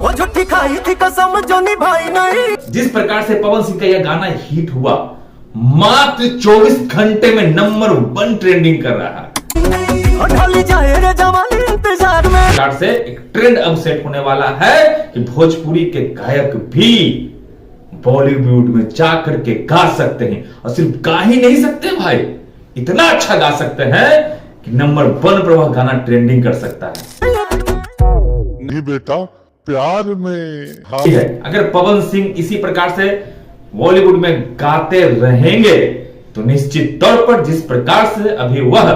वो झूठी खाई थी कसम जो निभाई नहीं। जिस प्रकार से पवन सिंह का यह गाना हिट हुआ, मात्र 24 घंटे में नंबर 1 ट्रेंडिंग कर रहा है। जाए रे जवानी इंतजार में। से एक ट्रेंड अब सेट होने वाला है कि भोजपुरी के गायक भी बॉलीवुड में जा करके गा सकते हैं, और सिर्फ गा ही नहीं सकते भाई, इतना अच्छा गा सकते हैं कि नंबर 1 पर वह गाना ट्रेंडिंग कर सकता है। नहीं बेटा, प्यार में ठीक है, अगर पवन सिंह इसी प्रकार से बॉलीवुड में गाते रहेंगे तो निश्चित तौर पर जिस प्रकार से अभी वह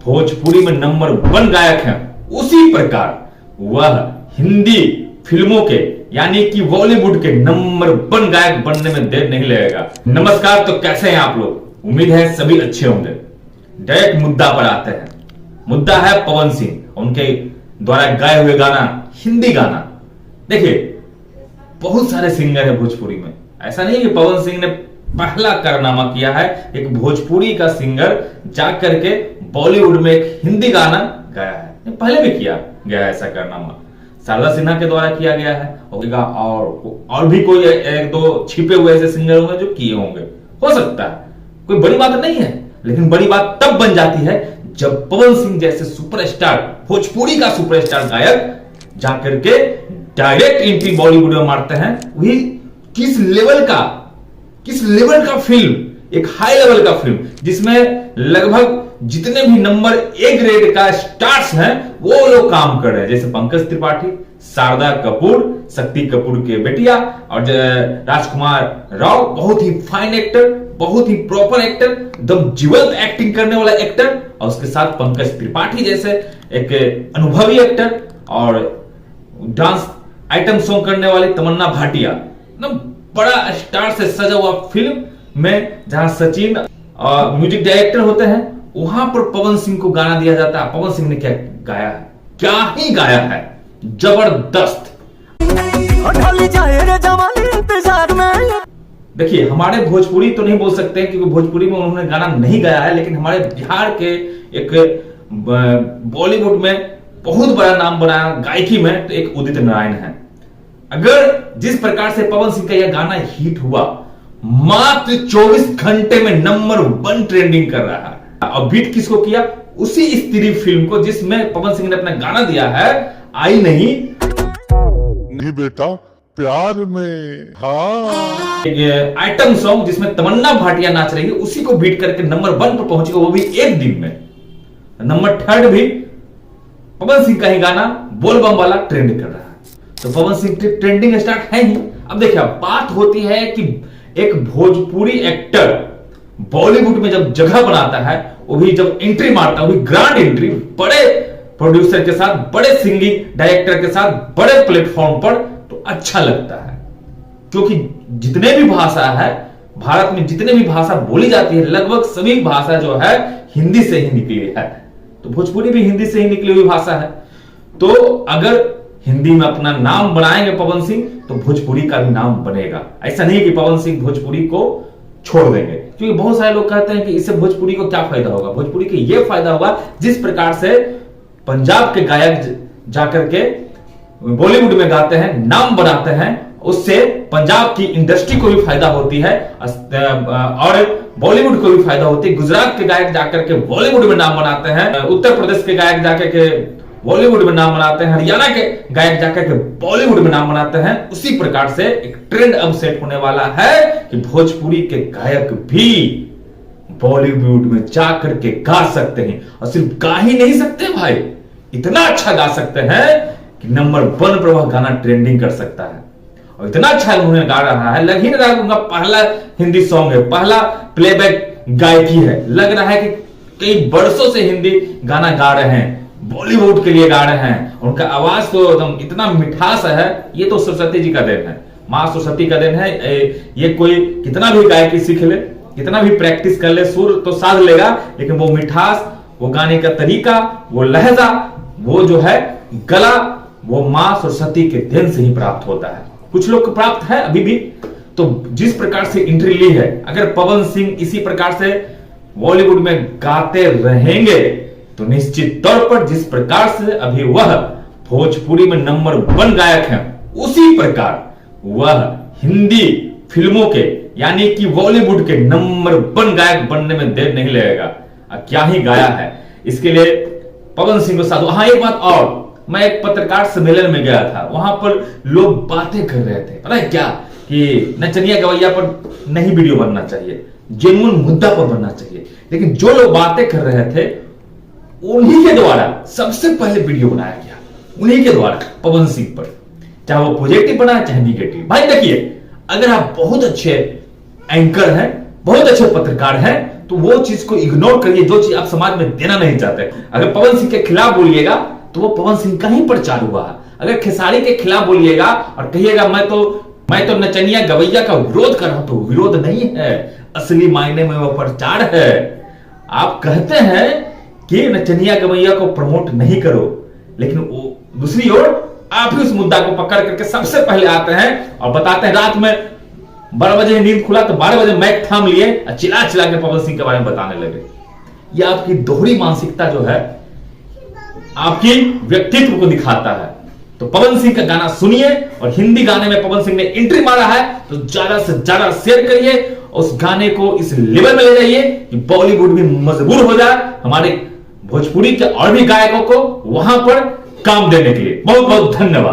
भोजपुरी में नंबर 1 गायक हैं, उसी प्रकार वह हिंदी फिल्मों के यानी कि बॉलीवुड के नंबर 1 गायक बनने में देर नहीं लगेगा। नमस्कार, तो कैसे हैं आप लोग? उम्मीद है सभी अच्छे होंगे। डायरेक्ट मुद्दा पर आते हैं। मुद्दा है पवन सिंह, उनके द्वारा गाए हुए गाना, हिंदी गाना। देखिए, बहुत सारे सिंगर है भोजपुरी में, ऐसा नहीं कि पवन सिंह ने पहला कारनामा किया है। एक भोजपुरी का सिंगर जाकर के बॉलीवुड में एक हिंदी गाना गाया है, पहले भी किया गया है ऐसा कारनामा, शारदा सिन्हा के द्वारा किया गया है, और भी कोई एक दो छिपे हुए ऐसे सिंगर होंगे जो किए होंगे, हो सकता है, कोई बड़ी बात नहीं है। लेकिन बड़ी बात तब बन जाती है जब पवन सिंह जैसे सुपरस्टार, भोजपुरी का सुपरस्टार गायक जाकर के डायरेक्ट एंट्री बॉलीवुड में मारते हैं। वही किस लेवल का फिल्म, एक हाई लेवल का फिल्म जिसमें लगभग जितने भी नंबर 1 ग्रेड का स्टार्स हैं वो लोग काम कर रहे हैं, जैसे पंकज त्रिपाठी, शारदा कपूर, शक्ति कपूर के बेटिया, और राजकुमार राव, बहुत ही फाइन एक्टर, बहुत ही प्रॉपर एक्टर, एकदम जीवंत एक्टिंग करने वाला एक्टर, और उसके साथ पंकज त्रिपाठी जैसे एक अनुभवी एक्टर, और डांस आइटम सॉन्ग करने वाली तमन्ना भाटिया, एकदम बड़ा स्टार से सजा हुआ फिल्म में जहां सचिन म्यूजिक डायरेक्टर होते हैं, वहां पर पवन सिंह को गाना दिया जाता है। पवन सिंह ने क्या गाया है, क्या ही गाया है, जबरदस्त। जाए रे जवानी इंतजार में। देखिए, हमारे भोजपुरी तो नहीं बोल सकते क्योंकि भोजपुरी में उन्होंने गाना नहीं गाया है, लेकिन हमारे बिहार के एक बॉलीवुड में बहुत बड़ा नाम बनाया गायकी में, तो एक उदित नारायण है। अगर जिस प्रकार से पवन सिंह का यह गाना हिट हुआ, मात्र 24 घंटे में नंबर 1 ट्रेंडिंग कर रहा है, और बीट किसको किया? उसी स्त्री फिल्म को जिसमें पवन सिंह ने अपना गाना दिया है, आई नहीं बेटा, प्यार में। हाँ, आइटम सॉन्ग जिसमें तमन्ना भाटिया नाच रही है, उसी को बीट करके नंबर 1 पर पहुंचेगा, वो भी एक दिन में। नंबर 3 भी पवन सिंह का ही गाना बोलबम वाला ट्रेंड कर रहा है, तो पवन सिंह ट्रेंडिंग स्टार्ट है ही। अब देखिए, बात होती है कि एक भोजपुरी एक्टर बॉलीवुड में जब जगह बनाता है, वो भी जब एंट्री मारता है, वो भी ग्रैंड एंट्री, बड़े प्रोड्यूसर के साथ, बड़े सिंगिंग डायरेक्टर के साथ, बड़े प्लेटफॉर्म पर, तो अच्छा लगता है। क्योंकि जितने भी भाषा है भारत में, जितने भी भाषा बोली जाती है, लगभग सभी भाषा जो है हिंदी से ही निकली है, तो भोजपुरी भी हिंदी से ही निकली हुई भाषा है। तो अगर हिंदी में अपना नाम बनाएंगे पवन सिंह, तो भोजपुरी का भी नाम बनेगा। ऐसा नहीं कि पवन सिंह भोजपुरी को छोड़ देंगे, क्योंकि बहुत सारे लोग कहते हैं कि इससे भोजपुरी को क्या फायदा होगा। भोजपुरी को यह फायदा होगा, जिस प्रकार से पंजाब के गायक जाकर के बॉलीवुड में गाते हैं, नाम बनाते हैं, उससे पंजाब की इंडस्ट्री को भी फायदा होती है और बॉलीवुड को भी फायदा होती है। गुजरात के गायक जाकर के बॉलीवुड में नाम बनाते हैं, उत्तर प्रदेश के गायक जाकर के बॉलीवुड में नाम बनाते हैं, हरियाणा के गायक जाकर के बॉलीवुड में नाम बनाते हैं। उसी प्रकार से एक ट्रेंड अब सेट होने वाला है कि भोजपुरी के गायक भी बॉलीवुड में जाकर के गा सकते हैं, और सिर्फ गा ही नहीं सकते भाई, इतना अच्छा गा सकते हैं कि नंबर 1 पर वह गाना ट्रेंडिंग कर सकता है। और इतना अच्छा उन्होंने गा रहा है, लग ही नहीं रहा है उनका पहला हिंदी सॉन्ग है, पहला प्लेबैक गायकी है। लग रहा है कि कई वर्षों से हिंदी गाना गा रहे हैं, बॉलीवुड के लिए गा रहे हैं। उनका आवाज तो एकदम इतना मिठास है, ये तो सरस्वती जी का देन है, मां सरस्वती का देन है। ये कोई कितना भी गायकी सीख ले, कितना भी प्रैक्टिस कर ले, सुर तो साध लेगा, लेकिन वो मिठास, वो गाने का तरीका, वो लहजा, वो जो है गला, वो मां सरस्वती के देन से ही प्राप्त होता है। कुछ लोग को प्राप्त है अभी भी। तो जिस प्रकार से एंट्री ली है, अगर पवन सिंह इसी प्रकार से बॉलीवुड में गाते रहेंगे, तो निश्चित तौर पर जिस प्रकार से अभी वह भोजपुरी में नंबर 1 गायक हैं, उसी प्रकार वह हिंदी फिल्मों के यानी कि बॉलीवुड के नंबर 1 गायक बनने में देर नहीं लगेगा। क्या ही गाया है, इसके लिए पवन सिंह को साधु। हाँ, एक बात और, मैं एक पत्रकार सम्मेलन में गया था, वहां पर लोग बातें कर रहे थे, पता है क्या, कि नचनिया गवैया पर नहीं वीडियो बनना चाहिए, जेन्युइन मुद्दा पर बनना चाहिए। लेकिन जो लोग बातें कर रहे थे उन्हीं के द्वारा सबसे पहले वीडियो बनाया गया, उन्हीं के द्वारा पवन सिंह पर, चाहे वो पॉजिटिव बना चाहे निगेटिव। भाई देखिए, अगर आप बहुत अच्छे एंकर हैं, बहुत अच्छे पत्रकार हैं, तो वो चीज को इग्नोर करिए जो चीज आप समाज में देना नहीं चाहते। अगर पवन सिंह के खिलाफ बोलिएगा तो वो पवन सिंह का ही प्रचार हुआ। अगर खेसारी के खिलाफ बोलिएगा और कहिएगा मैं तो नचनिया गवैया का विरोध कर रहा हूं, तो विरोध नहीं है, असली मायने में वो प्रचार है। आप कहते हैं कि नचनिया गवैया को प्रमोट नहीं करो, लेकिन वो दूसरी ओर आप ही उस मुद्दा को पकड़ करके सबसे पहले आते हैं और बताते हैं रात में 12 बजे नींद खुला तो 12 बजे मैक थाम लिए और चिल्ला चिल्ला के पवन सिंह के बारे में बताने लगे। यह आपकी दोहरी मानसिकता जो है आपकी व्यक्तित्व को दिखाता है। तो पवन सिंह का गाना सुनिए, और हिंदी गाने में पवन सिंह ने एंट्री मारा है तो ज्यादा से ज्यादा शेयर करिए, उस गाने को इस लेवल में ले जाइए कि बॉलीवुड भी मजबूर हो जाए हमारे भोजपुरी के और भी गायकों को वहां पर काम देने के लिए। बहुत बहुत धन्यवाद।